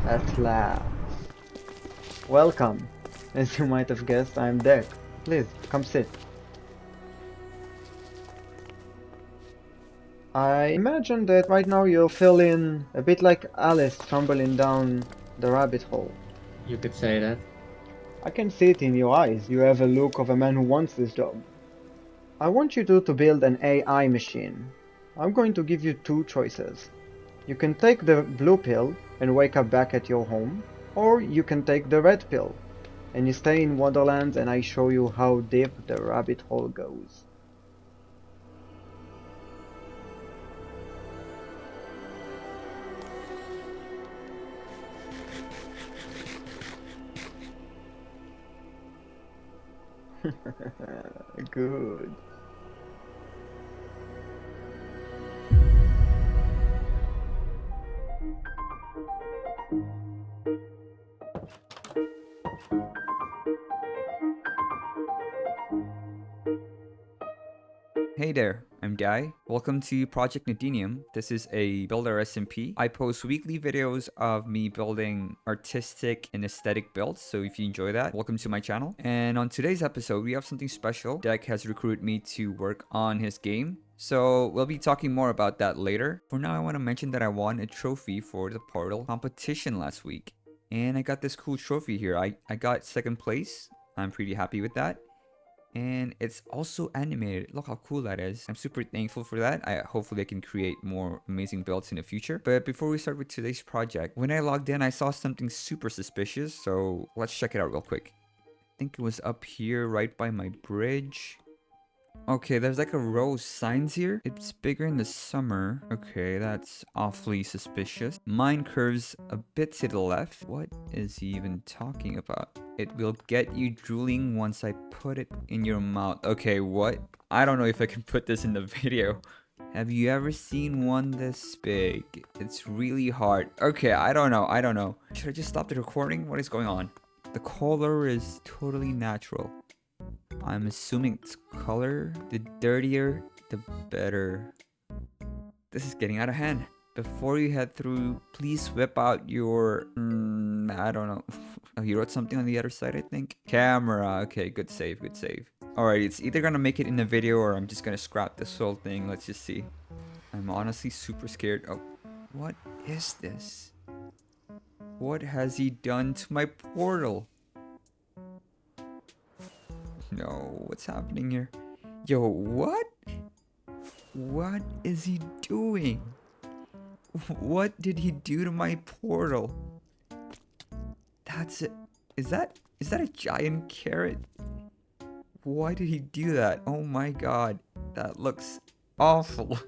At last. Welcome. As you might have guessed, I'm Deck. Please, come sit. I imagine that right now you're feeling a bit like Alice tumbling down the rabbit hole. You could say that. I can see it in your eyes. You have a look of a man who wants this job. I want you to build an AI machine. I'm going to give you two choices. You can take the blue pill and wake up back at your home, or you can take the red pill and you stay in Wonderland and I show you how deep the rabbit hole goes. Good. Hey there, I'm Guy. Welcome to Project Nodenium. This is a builder SMP. I post weekly videos of me building artistic and aesthetic builds, so if you enjoy that, welcome to my channel. And on today's episode, we have something special. Deck has recruited me to work on his game, so we'll be talking more about that later. For now, I want to mention that I won a trophy for the Portal competition last week. And I got this cool trophy here. I got second place. I'm pretty happy with that. And it's also animated. Look how cool that is. I'm super thankful for that. Hopefully I can create more amazing builds in the future. But before we start with today's project, when I logged in, I saw something super suspicious. So let's check it out real quick. I think it was up here right by my bridge. Okay, there's like a row of signs here. It's bigger in the summer. Okay, that's awfully suspicious. Mine curves a bit to the left. What is he even talking about? It will get you drooling once I put it in your mouth. Okay, what? I don't know if I can put this in the video. Have you ever seen one this big? It's really hard. Okay, I don't know. Should I just stop the recording? What is going on? The color is totally natural. I'm assuming it's color. The dirtier, the better. This is getting out of hand. Before you head through, please whip out your... I don't know. Oh, you wrote something on the other side, I think. Camera. Okay, good save, good save. Alright, it's either gonna make it in the video or I'm just gonna scrap this whole thing. Let's just see. I'm honestly super scared. Oh, what is this? What has he done to my portal? No, what's happening here? Yo, what? What is he doing? What did he do to my portal? That's it. Is that a giant carrot? Why did he do that? Oh my god. That looks awful.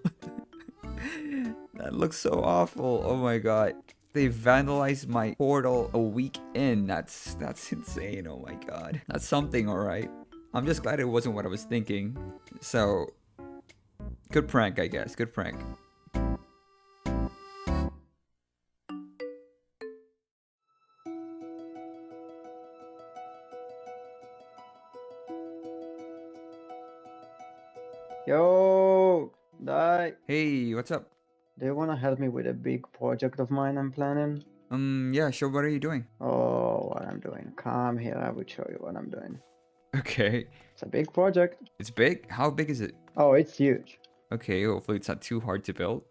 That looks so awful. Oh my god. They vandalized my portal a week in. That's insane. Oh my god. That's something, alright. I'm just glad it wasn't what I was thinking. So, good prank, I guess. Good prank. Yo, Dai, Hey, what's up? do you wanna help me with a big project of mine I'm planning? Yeah, sure. What are you doing? Oh, what I'm doing. Come here, I will show you what I'm doing. Okay. It's a big project. It's big? How big is it? Oh, it's huge. Okay, hopefully it's not too hard to build.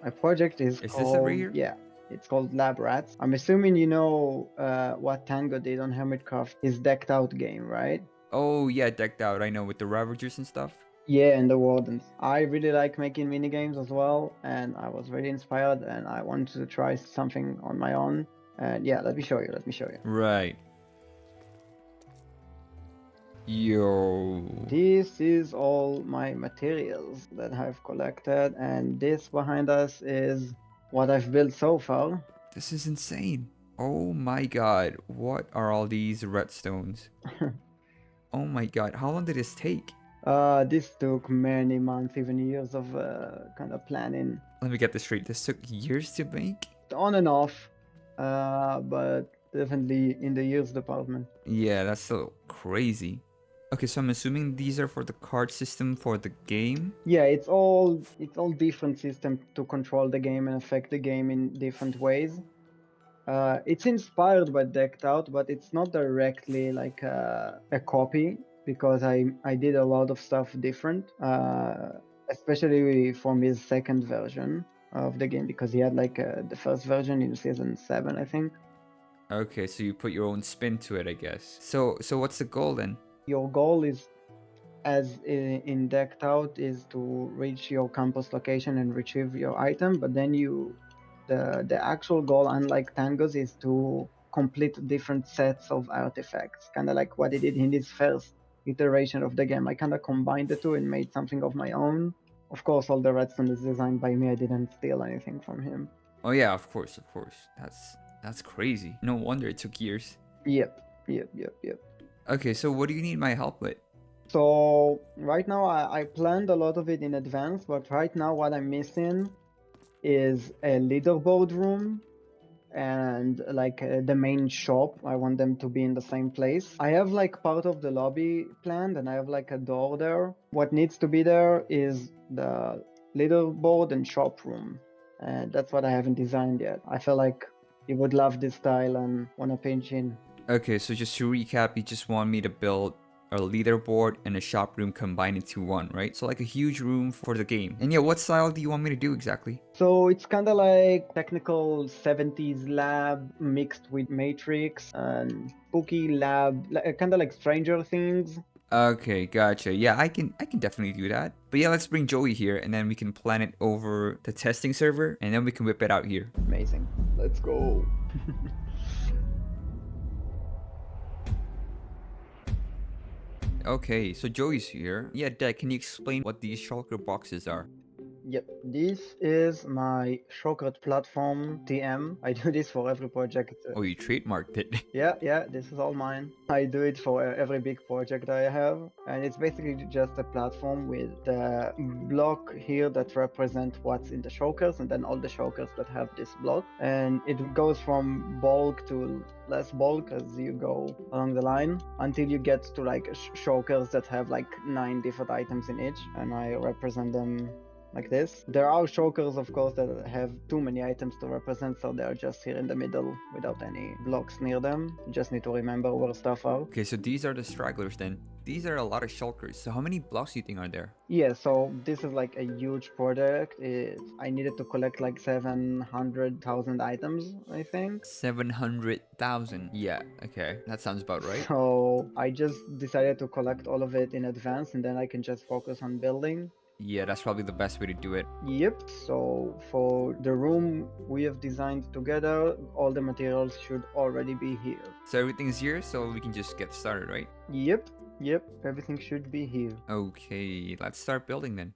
My project is Is this it right called, here? yeah, it's called Lab Rats. I'm assuming you know what Tango did on HermitCraft, his decked out game, right? Oh, yeah, decked out. I know, with the Ravagers and stuff. Yeah, and the Wardens. I really like making minigames as well, and I was really inspired, and I wanted to try something on my own. And yeah, let me show you. Right. Yo. This is all my materials that I've collected, and this behind us is what I've built so far. This is insane. Oh my god. What are all these redstones? Oh my god. How long did this take? This took many months, even years of kind of planning, Let me get this straight. This took years to make? on and off, but definitely in the years department. Yeah, that's so crazy. Okay, so I'm assuming these are for the card system for the game. Yeah, it's all different system to control the game and affect the game in different ways. It's inspired by Decked Out, but it's not directly like a copy because I did a lot of stuff different, especially from his second version of the game because he had like the first version in season 7, I think. Okay, so you put your own spin to it, I guess. So what's the goal then? Your goal is, as in Decked Out, is to reach your campus location and retrieve your item, but then the actual goal, unlike Tango's, is to complete different sets of artifacts, kind of like what he did in his first iteration of the game. I kind of combined the two and made something of my own. Of course, all the redstone is designed by me. I didn't steal anything from him. Oh yeah, of course, of course. That's crazy. No wonder it took years. Yep. Okay, so what do you need my help with? So right now I planned a lot of it in advance, but right now what I'm missing is a leaderboard room and like the main shop. I want them to be in the same place. I have like part of the lobby planned and I have like a door there. What needs to be there is the leaderboard and shop room. And that's what I haven't designed yet. I feel like you would love this style and want to pinch in. Okay, so just to recap, you just want me to build a leaderboard and a shop room combined into one, right? So like a huge room for the game. And yeah, what style do you want me to do exactly? So it's kind of like technical 70s lab mixed with Matrix and spooky lab, kind of like Stranger Things. Okay, gotcha. Yeah, I can definitely do that. But yeah, let's bring Joey here and then we can plan it over the testing server and then we can whip it out here. Amazing. Let's go. Okay, so Joey's here. Yeah, Dad, can you explain what these shulker boxes are? Yep, this is my shortcut platform TM. I do this for every project. Oh, you trademarked it. Yeah, this is all mine. I do it for every big project I have, and it's basically just a platform with the block here that represent what's in the shulkers, and then all the shulkers that have this block, and it goes from bulk to less bulk as you go along the line until you get to like shulkers that have like 9 different items in each, and I represent them like this. There are shulkers, of course, that have too many items to represent, so they're just here in the middle without any blocks near them. You just need to remember where stuff are. Okay, so these are the stragglers then. These are a lot of shulkers. So how many blocks do you think are there? Yeah, so this is like a huge project. I needed to collect like 700,000 items, I think. 700,000. Yeah, okay. That sounds about right. So I just decided to collect all of it in advance and then I can just focus on building. Yeah, that's probably the best way to do it. Yep, so for the room we have designed together, all the materials should already be here. So everything's here, so we can just get started, right? Yep, everything should be here. Okay, let's start building then.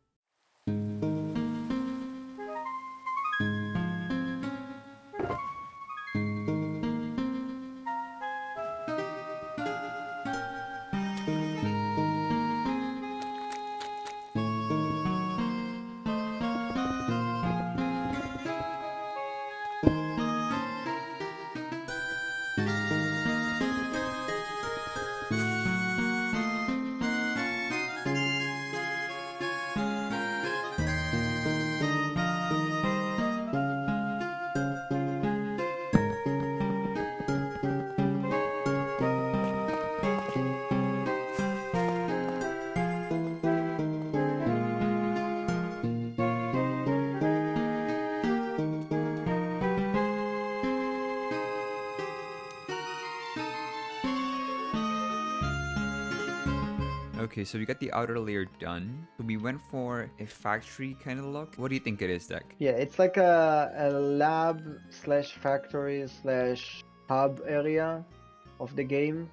Okay, so we got the outer layer done. So we went for a factory kind of look. What do you think it is, Deck? Yeah, it's like a lab slash factory slash hub area of the game.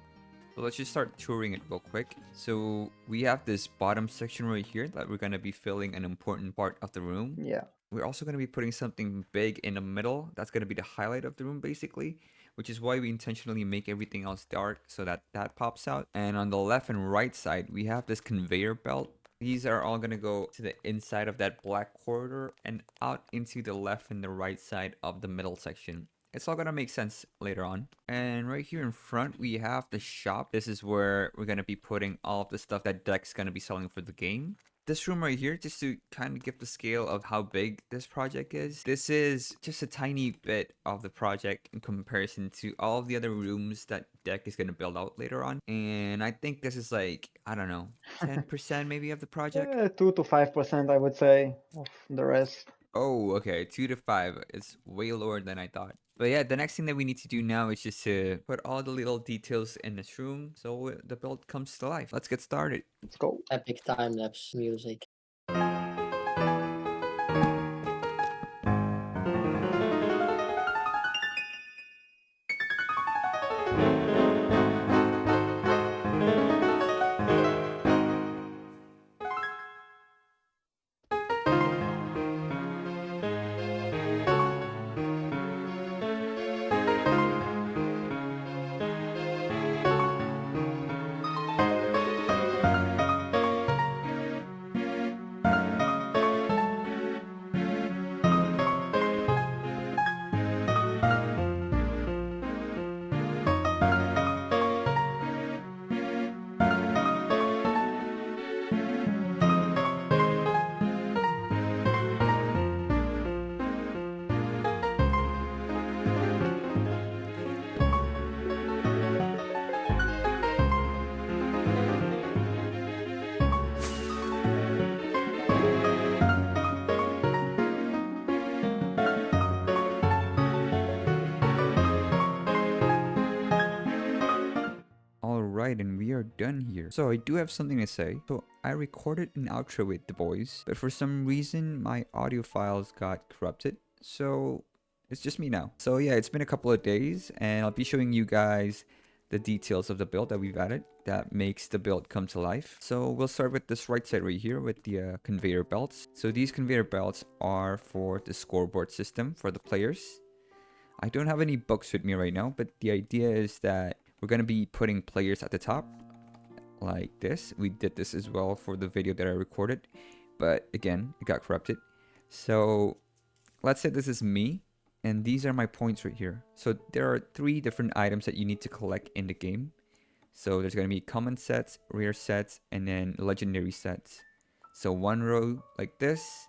So let's just start touring it real quick. So we have this bottom section right here that we're going to be filling an important part of the room. Yeah. We're also going to be putting something big in the middle. That's going to be the highlight of the room, basically, which is why we intentionally make everything else dark so that that pops out. And on the left and right side, we have this conveyor belt. These are all going to go to the inside of that black corridor and out into the left and the right side of the middle section. it's all gonna make sense later on. And right here in front, we have the shop. This is where we're gonna be putting all of the stuff that Deck's gonna be selling for the game. This room right here, just to kind of give the scale of how big this project is, this is just a tiny bit of the project in comparison to all of the other rooms that Deck is gonna build out later on. And I think this is like, I don't know, 10% maybe of the project. 2 to 5%, I would say, of the rest. Oh, okay. 2 to 5. It's way lower than I thought. But yeah, the next thing that we need to do now is just to put all the little details in this room so the build comes to life. Let's get started. Let's go. Epic time-lapse music. Alright, and we are done here. So I do have something to say. So I recorded an outro with the boys, but for some reason my audio files got corrupted. So it's just me now. So yeah, it's been a couple of days and I'll be showing you guys the details of the build that we've added that makes the build come to life. So we'll start with this right side right here with the conveyor belts. So these conveyor belts are for the scoreboard system for the players. I don't have any books with me right now, but the idea is that we're going to be putting players at the top like this. We did this as well for the video that I recorded, but again, it got corrupted. So let's say this is me, and these are my points right here. So there are 3 different items that you need to collect in the game. So there's going to be common sets, rare sets, and then legendary sets. So one row like this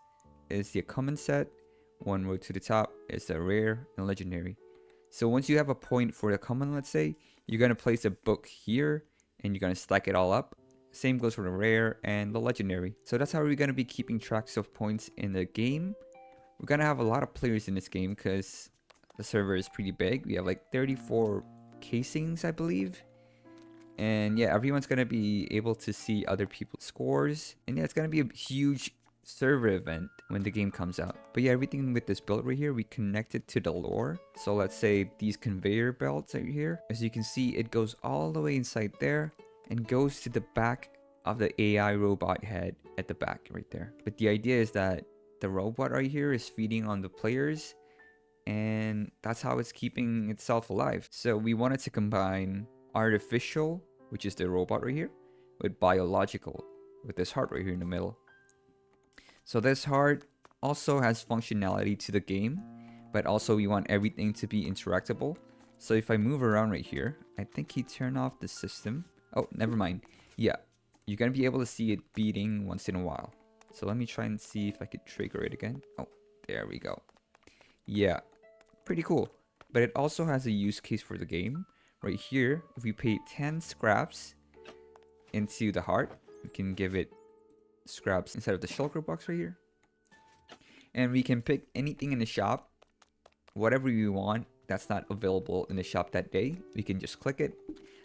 is the common set, one row to the top is the rare and legendary. So once you have a point for the common, let's say, you're going to place a book here and you're going to stack it all up. Same goes for the rare and the legendary. So that's how we're going to be keeping tracks of points in the game. We're going to have a lot of players in this game because the server is pretty big. We have like 34 casings, I believe. And yeah, everyone's going to be able to see other people's scores. And yeah, it's going to be a huge server event when the game comes out. But yeah, everything with this build right here, we connected to the lore. So let's say these conveyor belts right here, as you can see, it goes all the way inside there and goes to the back of the AI robot head at the back right there. But the idea is that the robot right here is feeding on the players, and that's how it's keeping itself alive. So we wanted to combine artificial, which is the robot right here, with biological, with this heart right here in the middle. So this heart also has functionality to the game, but also we want everything to be interactable. So if I move around right here, I think he turned off the system. Oh, never mind. Yeah, you're going to be able to see it beating once in a while. So let me try and see if I could trigger it again. Oh, there we go. Yeah, pretty cool. But it also has a use case for the game. Right here, if we pay 10 scraps into the heart, we can give it scraps inside of the shulker box right here, and we can pick anything in the shop, whatever we want that's not available in the shop that day. We can just click it.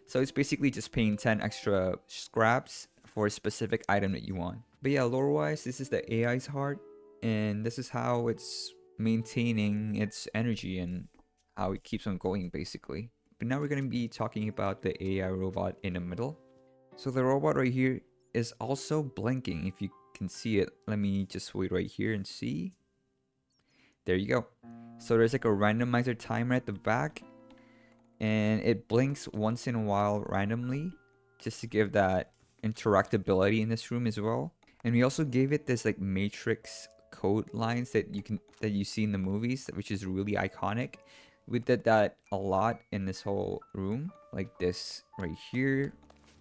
So it's basically just paying 10 extra scraps for a specific item that you want. But yeah, lore wise, this is the AI's heart, and this is how it's maintaining its energy and how it keeps on going basically. But now we're going to be talking about the AI robot in the middle. So the robot right here is also blinking. If you can see it, let me just wait right here and see. There you go. So there's like a randomizer timer at the back, and it blinks once in a while randomly just to give that interactability in this room as well. And we also gave it this like matrix code lines that you see in the movies, which is really iconic. We did that a lot in this whole room, like this right here,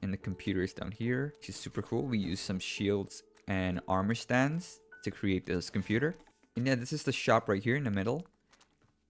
and the computer is down here, which is super cool. We use some shields and armor stands to create this computer. And yeah, this is the shop right here in the middle.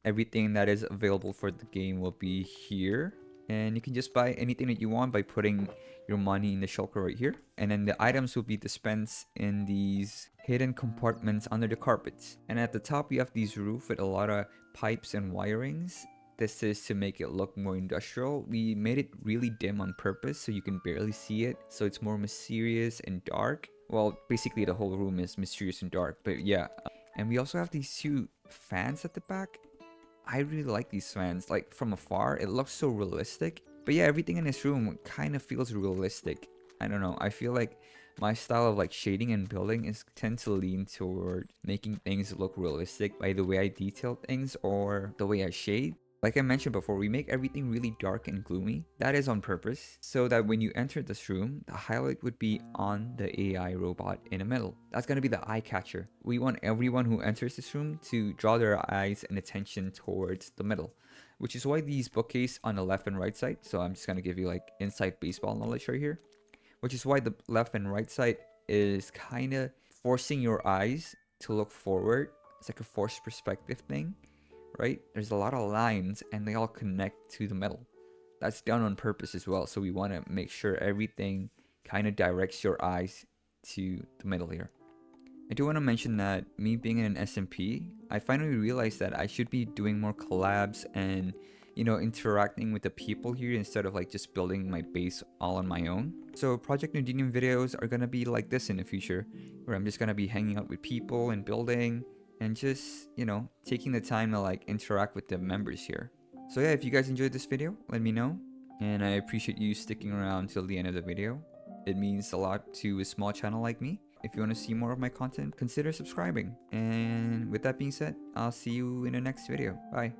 Everything that is available for the game will be here, and you can just buy anything that you want by putting your money in the shulker right here, and then the items will be dispensed in these hidden compartments under the carpets. And at the top we have these roof with a lot of pipes and wirings. This is to make it look more industrial. We made it really dim on purpose so you can barely see it, so it's more mysterious and dark. Well, basically the whole room is mysterious and dark, but yeah. And we also have these two fans at the back. I really like these fans. Like from afar, it looks so realistic. But yeah, everything in this room kind of feels realistic. I don't know. I feel like my style of like shading and building is tend to lean toward making things look realistic by the way I detail things or the way I shade. Like I mentioned before, we make everything really dark and gloomy. That is on purpose, so that when you enter this room, the highlight would be on the AI robot in the middle. That's gonna be the eye catcher. We want everyone who enters this room to draw their eyes and attention towards the middle, which is why these bookcase on the left and right side. So I'm just gonna give you like inside baseball knowledge right here, which is why the left and right side is kind of forcing your eyes to look forward. It's like a forced perspective thing. Right? There's a lot of lines and they all connect to the middle. That's done on purpose as well. So we want to make sure everything kind of directs your eyes to the middle here. I do want to mention that me being in an SMP, I finally realized that I should be doing more collabs and, you know, interacting with the people here instead of like just building my base all on my own. So Project Nodenium videos are going to be like this in the future, where I'm just going to be hanging out with people and building and just, you know, taking the time to like interact with the members here. So yeah, if you guys enjoyed this video, let me know. And I appreciate you sticking around till the end of the video. It means a lot to a small channel like me. If you want to see more of my content, consider subscribing. And with that being said, I'll see you in the next video. Bye.